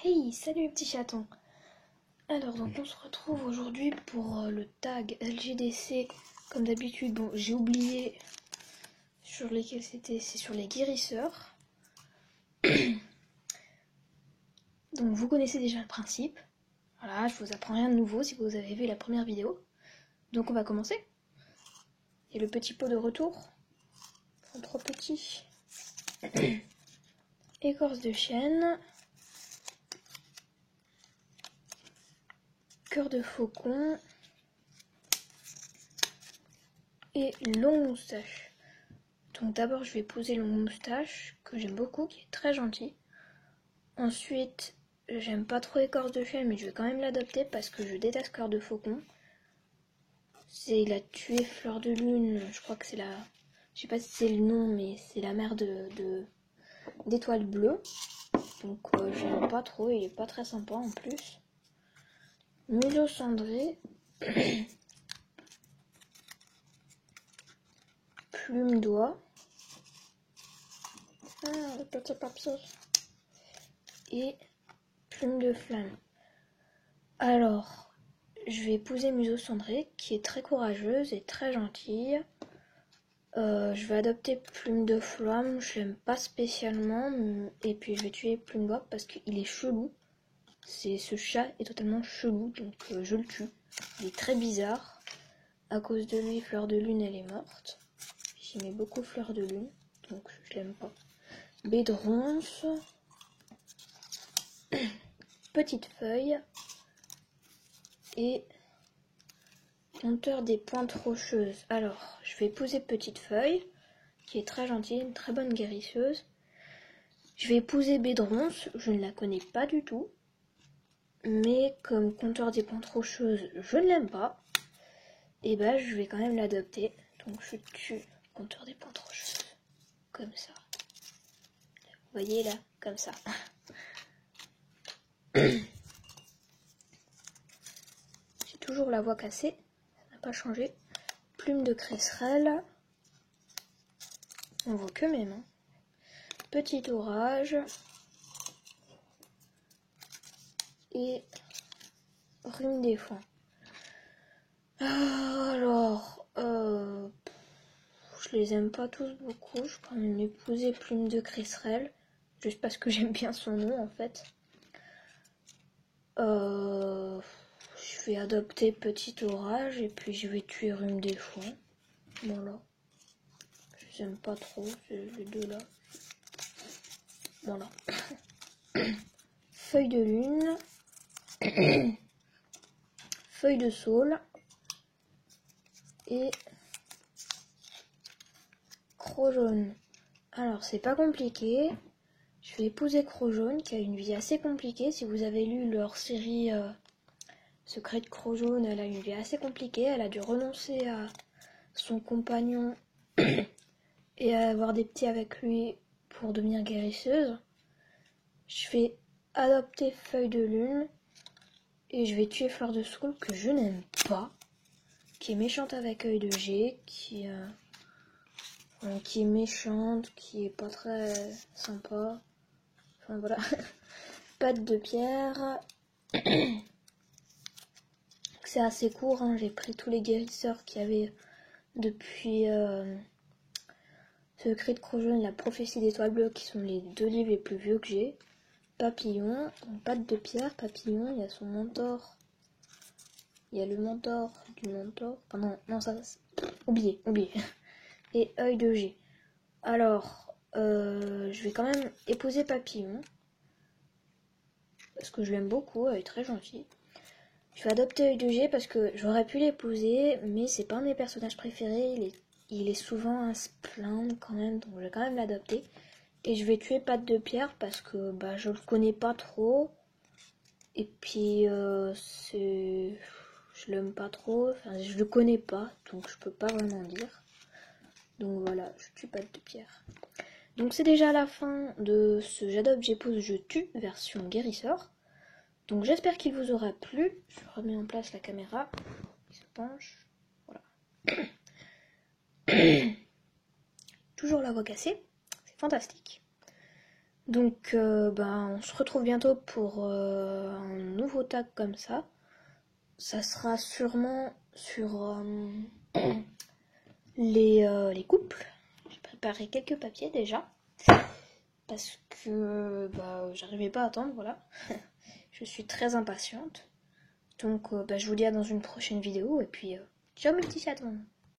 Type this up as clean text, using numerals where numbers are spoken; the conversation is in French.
Hey, salut les petits chatons. Alors donc on se retrouve aujourd'hui pour le tag LGDC. Comme d'habitude, bon j'ai oublié sur lesquels c'était, c'est sur les guérisseurs. Donc vous connaissez déjà le principe. Voilà, je vous apprends rien de nouveau si vous avez vu la première vidéo. Donc on va commencer. Et le petit pot de retour. En 3 petits. Écorce de chêne. Cœur de faucon. Et longue moustache. Donc d'abord je vais poser longue moustache, que j'aime beaucoup, qui est très gentil. Ensuite, j'aime pas trop écorce de chêne, mais je vais quand même l'adopter parce que je déteste cœur de faucon. C'est la tuée fleur de lune, je crois que c'est la... Je sais pas si c'est le nom, mais c'est la mère d'étoile bleue. Donc j'aime pas trop, il est pas très sympa en plus. Museau cendré. Plume d'oie. Ah, le petit papier. Et plume de flamme. Alors, je vais épouser Museau cendré, qui est très courageuse et très gentille. Je vais adopter Plume de flamme, je l'aime pas spécialement, et puis je vais tuer Plume d'oie parce qu'il est chelou. Ce chat est totalement chelou, donc je le tue. Il est très bizarre. À cause de lui, Fleur de lune, elle est morte. J'aimais beaucoup Fleur de lune, donc je l'aime pas. Baie de ronce. Petite feuille. Et compteur des pointes rocheuses. Alors, je vais épouser Petite feuille, qui est très gentille, une très bonne guérisseuse. Je vais épouser baie de ronce, je ne la connais pas du tout. Mais comme compteur des pointes rocheuses, je ne l'aime pas. Et bah je vais quand même l'adopter. Donc je tue compteur des pointes rocheuses. Comme ça. Vous voyez là, comme ça. J'ai toujours la voix cassée, ça n'a pas changé. Plume de cresserelle. On voit que mes mains. Petit orage. Et rhume des foins. Alors, je les aime pas tous beaucoup. Je vais quand même épouser Plume de cresserelle. Juste parce que j'aime bien son nom en fait. Je vais adopter Petit orage et puis je vais tuer Rhume des foins. Voilà. Je les aime pas trop, les deux là. Voilà. Feuille de lune. Feuille de saule. Et croc jaune. Alors c'est pas compliqué. Je vais épouser Croc jaune qui a une vie assez compliquée. Si vous avez lu leur série Secret de Croc jaune, elle a une vie assez compliquée. Elle a dû renoncer à son compagnon et à avoir des petits avec lui pour devenir guérisseuse. Je vais adopter Feuille de lune et je vais tuer Fleur de saule que je n'aime pas, qui est méchante avec œil de G, qui est méchante, qui est pas très sympa. Enfin voilà. Patte de pierre. C'est assez court, hein. J'ai pris tous les guérisseurs qu'il y avait depuis Secret de Croc jaune et la prophétie d'étoile bleue, qui sont les 2 livres les plus vieux que j'ai. Papillon, patte de pierre, papillon, il y a son mentor. Il y a le mentor du mentor. Enfin non, ça, oubliez. Et œil de G. Alors, je vais quand même épouser papillon. Parce que je l'aime beaucoup, elle est très gentille. Je vais adopter œil de G parce que j'aurais pu l'épouser, mais c'est pas un de mes personnages préférés. Il est souvent à se plaindre quand même, donc je vais quand même l'adopter. Et je vais tuer Patte de pierre parce que bah, je le connais pas trop. Et puis je l'aime pas trop, enfin je le connais pas, donc je peux pas vraiment dire. Donc voilà, je tue Patte de pierre. Donc c'est déjà la fin de ce j'adopte, j'épouse, je tue version guérisseur. Donc j'espère qu'il vous aura plu. Je remets en place la caméra. Il se penche. Voilà. Toujours la voix cassée. C'est fantastique. Donc on se retrouve bientôt pour un nouveau tag comme ça. Ça sera sûrement sur les couples. J'ai préparé quelques papiers déjà. Parce que j'arrivais pas à attendre, voilà. Je suis très impatiente. Donc je vous dis à dans une prochaine vidéo et puis ciao mes petits chatons.